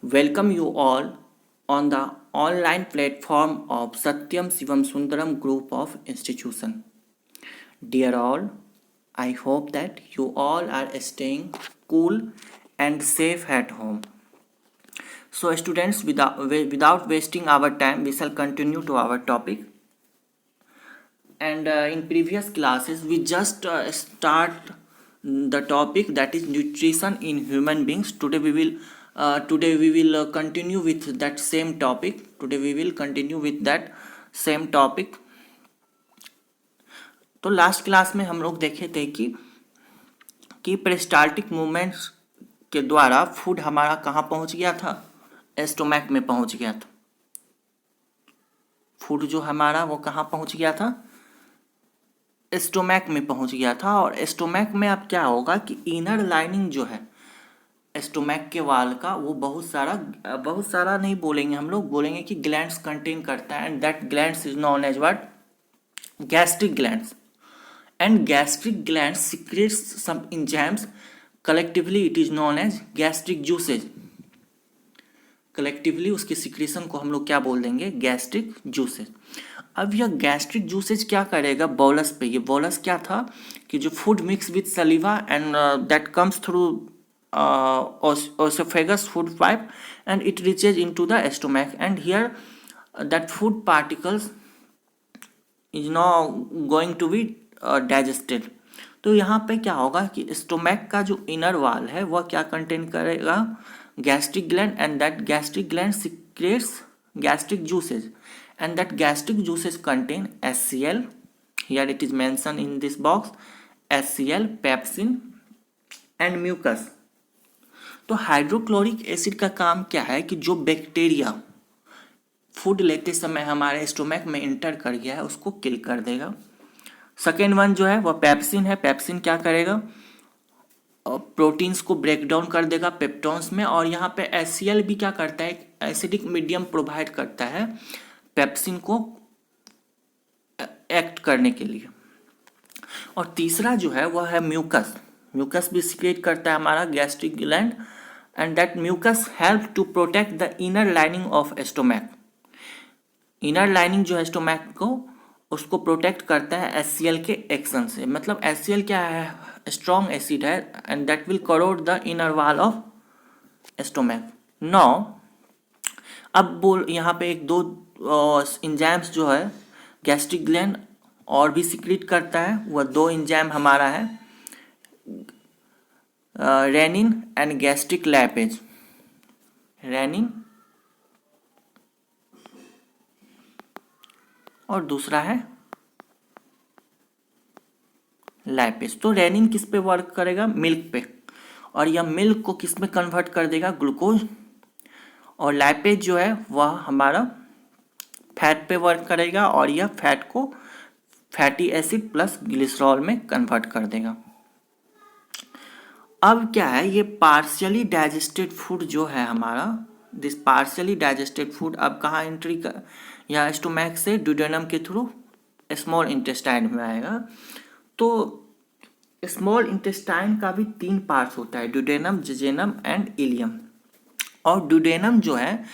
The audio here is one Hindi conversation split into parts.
Welcome you all on the online platform of Satyam Shivam Sundaram Group of Institution. Dear all, I hope that you all are staying cool and safe at home. So, students, without wasting our time, we shall continue to our topic. And in previous classes, we just start the topic that is nutrition in human beings. Today we will continue with that same topic. Today we will continue with that same topic. तो लास्ट क्लास में हम लोग देखे थे कि पेरिस्टाल्टिक मूवमेंट्स के द्वारा फूड हमारा कहाँ पहुँच गया था, स्टोमैक में पहुँच गया था. फूड जो हमारा वो कहाँ पहुँच गया था, स्टोमैक में पहुँच गया था. और स्टोमैक में अब क्या होगा कि इनर लाइनिंग जो है स्टोमैक के वाल का वो बहुत सारा नहीं बोलेंगे, हम लोग बोलेंगे कि ग्लैंड्स कंटेन करता है. And that glands is known as what, gastric glands. And gastric glands secretes some enzymes, collectively it is known as gastric juices. Collectively उसके सिक्रेशन को हम लोग क्या बोल देंगे, गैस्ट्रिक जूसेज. अब यह गैस्ट्रिक जूसेज क्या करेगा बोलस पे. ये बोलस क्या था कि जो food mix with सलीवा and that comes through esophagus food pipe and it reaches into the stomach, and here that food particles is now going to be digested. तो यहाँ पे क्या होगा कि स्टोमैक का जो इनर वाल है वह क्या कंटेन करेगा, gastric gland. And that gastric gland secretes gastric juices, and that gastric juices contain HCl. Here it is mentioned in this box, HCl, pepsin and mucus. तो हाइड्रोक्लोरिक एसिड का काम क्या है कि जो बैक्टीरिया फूड लेते समय हमारे स्टोमैक में इंटर कर गया है उसको किल कर देगा. सेकेंड वन जो है वह पेप्सिन है. पेप्सिन क्या करेगा, प्रोटीन्स को ब्रेक डाउन कर देगा पेप्टोन्स में. और यहाँ पे HCl भी क्या करता है, एसिडिक मीडियम प्रोवाइड करता है पेप्सिन को एक्ट करने के लिए. और तीसरा जो है वह है म्यूकस. म्यूकस भी सिक्रेट करता है हमारा gastric gland, and that mucus help to protect the inner lining of stomach. Inner lining जो है स्टोमैक को उसको प्रोटेक्ट करता है HCl के एक्शन से. मतलब HCl क्या है, स्ट्रॉन्ग एसिड है, and that will crore the inner wall of stomach. Now अब बोल यहाँ पे एक दो इंजाइम्स जो है गैस्ट्रिक ग्लैंड और भी सिक्रेट करता है. वह दो इंजाइम हमारा है रेनिन एंड गैस्ट्रिक लैपेज. रेनिन और दूसरा है लैपेज. तो रेनिन किस पे वर्क करेगा, मिल्क पे, और यह मिल्क को किस में कन्वर्ट कर देगा, ग्लूकोज. और लैपेज जो है वह हमारा फैट पे वर्क करेगा और यह फैट को फैटी एसिड प्लस ग्लिसरॉल में कन्वर्ट कर देगा. अब क्या है, ये पार्शियली डाइजेस्टेड फूड जो है हमारा, दिस पार्शियली डाइजेस्टेड फूड अब कहाँ एंट्री कर, या स्टोमैक से ड्यूडेनम के थ्रू स्मॉल इंटेस्टाइन में आएगा. तो स्मॉल इंटेस्टाइन का भी 3 पार्ट्स होता है, ड्यूडेनम, जेजेनम एंड इलियम. और ड्यूडेनम जो है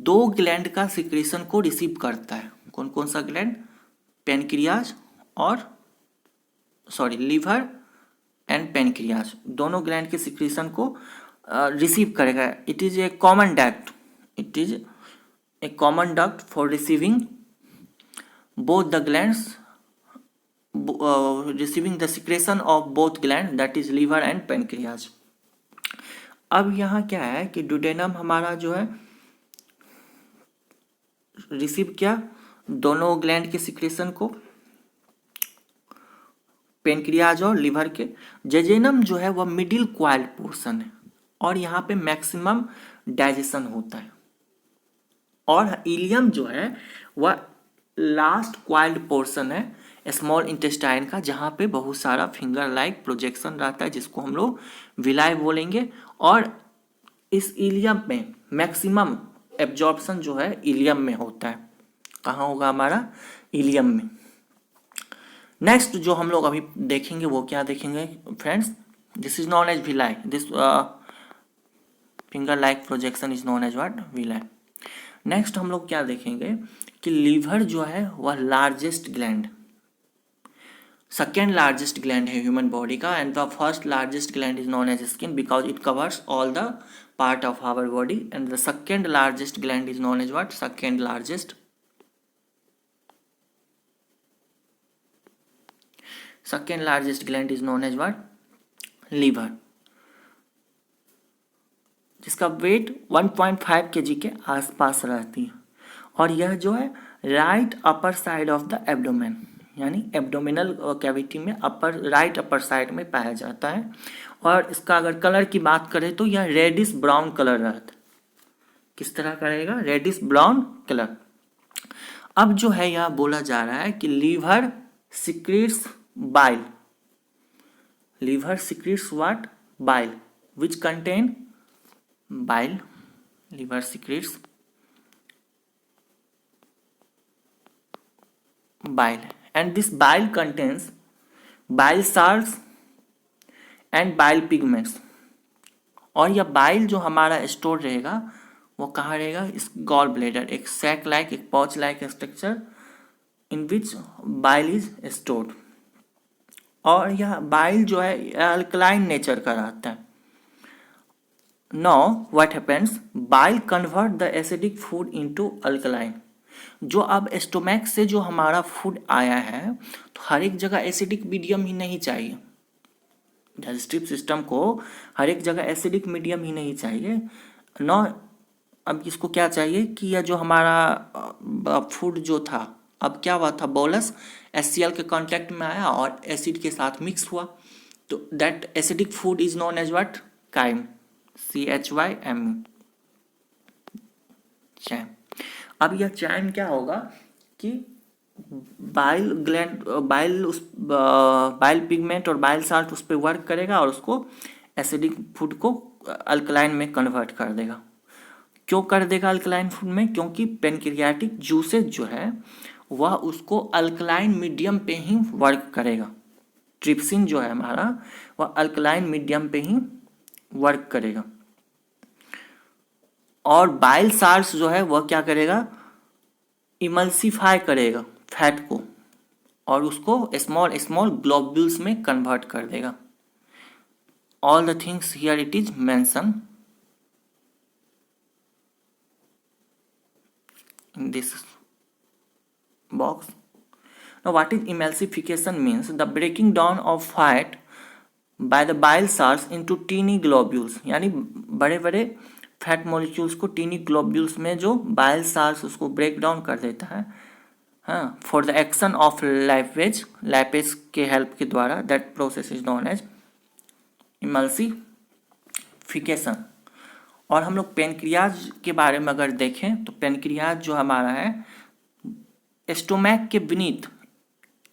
2 ग्लैंड का सिक्रेशन को रिसीव करता है. कौन कौन सा ग्लैंड, पेनक्रियाज और लीवर एंड पेनक्रियाज, दोनों ग्लैंड के सिक्रेशन को रिसीव करेगा. It is a common duct, it is a common duct for receiving both the glands, receiving the secretion of both gland, that is liver and pancreas. अब यहाँ क्या है कि ड्यूडेनम हमारा जो है रिसीव किया दोनों ग्लैंड के सिक्रेशन को, पेनक्रियाज और लिवर के. जेजेनम जो है वह मिडिल क्वाइल्ड पोर्शन है और यहाँ पे मैक्सिमम डाइजेशन होता है. और इलियम जो है वह लास्ट क्वाइल्ड पोर्शन है स्मॉल इंटेस्टाइन का, जहाँ पे बहुत सारा फिंगर लाइक प्रोजेक्शन रहता है जिसको हम लोग विलाई बोलेंगे. और इस इलियम में मैक्सिमम एब्जॉर्प्शन जो है इलियम में होता है. कहाँ होगा हमारा, इलियम में. नेक्स्ट जो हम लोग अभी देखेंगे वो क्या देखेंगे friends, this is known as villi. This finger like projection is known as what, villi. Next हम लोग क्या देखेंगे कि लीवर जो है वह largest gland, second largest gland है ह्यूमन बॉडी का, and the first largest gland is known as skin because it covers all the part of our body, and the second largest gland is known as what, second largest, second largest gland is known as what, liver, जिसका वेट 1.5 kg के आसपास रहती है, और यह जो है right upper side of the abdomen, यानी एब्डोमिनल कैविटी में अपर, राइट अपर साइड में पाया जाता है। और इसका अगर कलर की बात करें तो यह रेडिश ब्राउन कलर रहता है। किस तरह का रहेगा, रेडिश ब्राउन कलर। अब जो है यह बोला जा रहा है कि liver secretes bile, liver secretes what, bile, which contain bile, liver secretes bile, and this bile contains bile salts and bile pigments। और यह बाइल जो हमारा स्टोर रहेगा वो कहाँ रहेगा, इस गॉल ब्लेडर, एक सैक लाइक, एक पॉच like structure in which bile is stored. और यह बाइल जो है अल्कलाइन नेचर का रहता है। Now what happens, bile convert the acidic food into alkaline। जो अब स्टोमैक से जो हमारा फूड आया है तो हर एक जगह एसिडिक मीडियम ही नहीं चाहिए, डाइजेस्टिव सिस्टम को हर एक जगह एसिडिक मीडियम ही नहीं चाहिए न। अब इसको क्या चाहिए कि यह जो हमारा फूड जो था, अब क्या हुआ था, बोलस HCl के कांटेक्ट में आया और एसिड के साथ मिक्स हुआ, तो that acidic food is known as what, chyme, CHYM, chyme. अब यह चैम क्या होगा कि बाइल ग्लैंड, बाइल उस बाइल पिगमेंट और बाइल साल्ट उस पर वर्क करेगा और उसको एसिडिक फूड को अल्कलाइन में कन्वर्ट कर देगा। क्यों कर देगा अल्कलाइन फूड में, क्योंकि पेनक्रियाटिक जूसेज जो है वह उसको अल्कलाइन मीडियम पे ही वर्क करेगा। ट्रिप्सिन जो है हमारा वह अल्कलाइन मीडियम पे ही वर्क करेगा, और बाइल साल्ट्स जो है वह क्या करेगा, इमल्सिफाई करेगा फैट को और उसको स्मॉल स्मॉल ग्लोब्यूल्स में कन्वर्ट कर देगा। All the things here it is mention in this box. Now what is emulsification means, the breaking down of fat by the bile salts into teeny globules, यानी बड़े बड़े फैट मॉलिक्यूल्स को टीनी ग्लोब्यूल्स में जो बाइल साल्ट्स उसको ब्रेक डाउन कर देता है, हाँ, for the action of lipase, lipase के हेल्प के द्वारा, that process is known as emulsification. और हम लोग पेनक्रियाज के बारे में अगर देखें तो पेनक्रियाज जो हमारा है स्टोमैक के बीनीथ,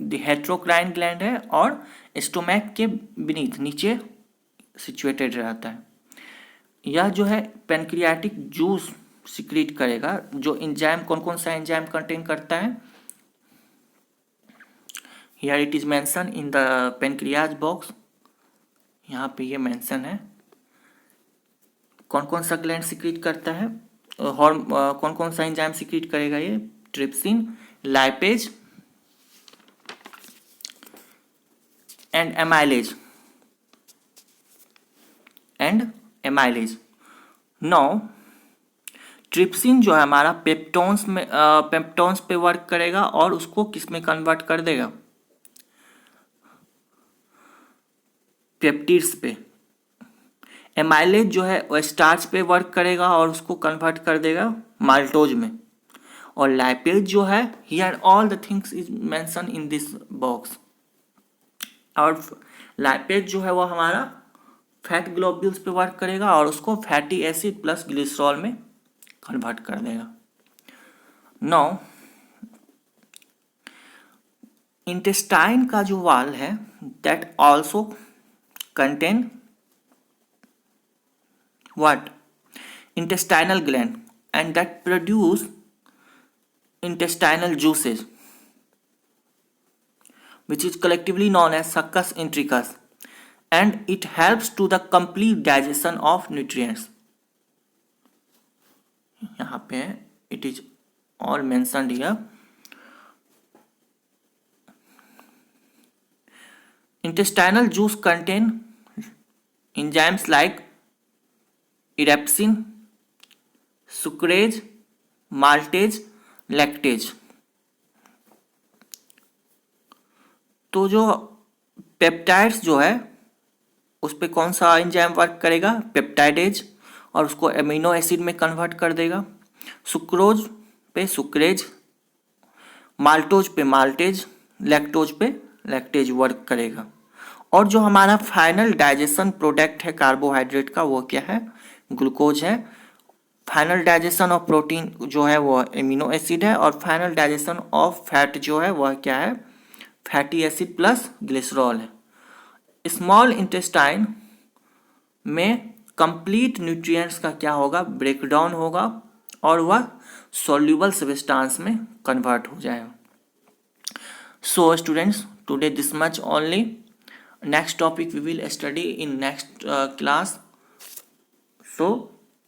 हेट्रोक्राइन ग्लैंड है और स्टोमैक के बीनीथ नीचे सिचुएटेड रहता है। यह जो है पेनक्रियाटिक जूस सिक्रीट करेगा, जो एंजाइम, कौन कौन सा एंजाइम कंटेन करता है, here it is mention in the pancreas box, यहाँ पे ये मेंशन है कौन कौन सा ग्लैंड सिक्रीट करता है, कौन कौन सा एंजाइम सिक्रीट करेगा, ये trypsin, lipase and amylase, no trypsin जो है हमारा पेप्टोन्स में, पेप्टोन्स पे वर्क करेगा और उसको किस में कन्वर्ट कर देगा, पेप्टिड्स पे। एमाइलेज जो है वो स्टार्च पे वर्क करेगा और उसको कन्वर्ट कर देगा माल्टोज में। और लाइपेज जो है, here all the things is mention in this box. और लाइपेज जो है वो हमारा फैट ग्लोब्यूल्स पे वर्क करेगा और उसको फैटी एसिड प्लस ग्लिसरॉल में कन्वर्ट कर देगा। नो इंटेस्टाइन का जो वाल है that also contain what, intestinal gland, and that produce intestinal juices which is collectively known as succus intricus, and it helps to the complete digestion of nutrients। यहाँ पे है, it is all mentioned here. Intestinal juice contain enzymes like erepsin, sucrase, maltase, lactase. तो जो पेप्टाइड्स जो है उस पर कौन सा एंजाइम वर्क करेगा? पेप्टाइडेज, और उसको एमिनो एसिड में कन्वर्ट कर देगा. सुक्रोज पे सुक्रेज, माल्टोज पे माल्टेज, लैक्टोज पे लैक्टेज वर्क करेगा. और जो हमारा फाइनल डाइजेशन प्रोडक्ट है कार्बोहाइड्रेट का वो क्या है? ग्लूकोज है. फाइनल डाइजेशन ऑफ प्रोटीन जो है वो एमिनो एसिड है, और फाइनल डाइजेशन ऑफ फैट जो है वह क्या है? फैटी एसिड प्लस ग्लिसरॉल है. स्मॉल इंटेस्टाइन में कंप्लीट न्यूट्रिएंट्स का क्या होगा? ब्रेकडाउन होगा और वह सॉल्यूबल सब्सटेंस में कन्वर्ट हो जाएगा. So students, today this much only. Next topic we will study in next class. So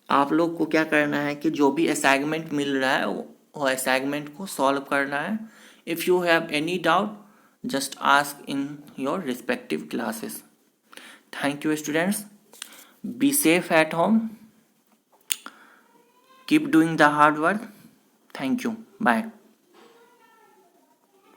आप लोग को क्या करना है कि जो भी असाइनमेंट मिल रहा है वो असाइनमेंट को सॉल्व करना है. If you have any doubt just ask in your respective classes. Thank you students. Be safe at home. Keep doing the hard work. Thank you. Bye.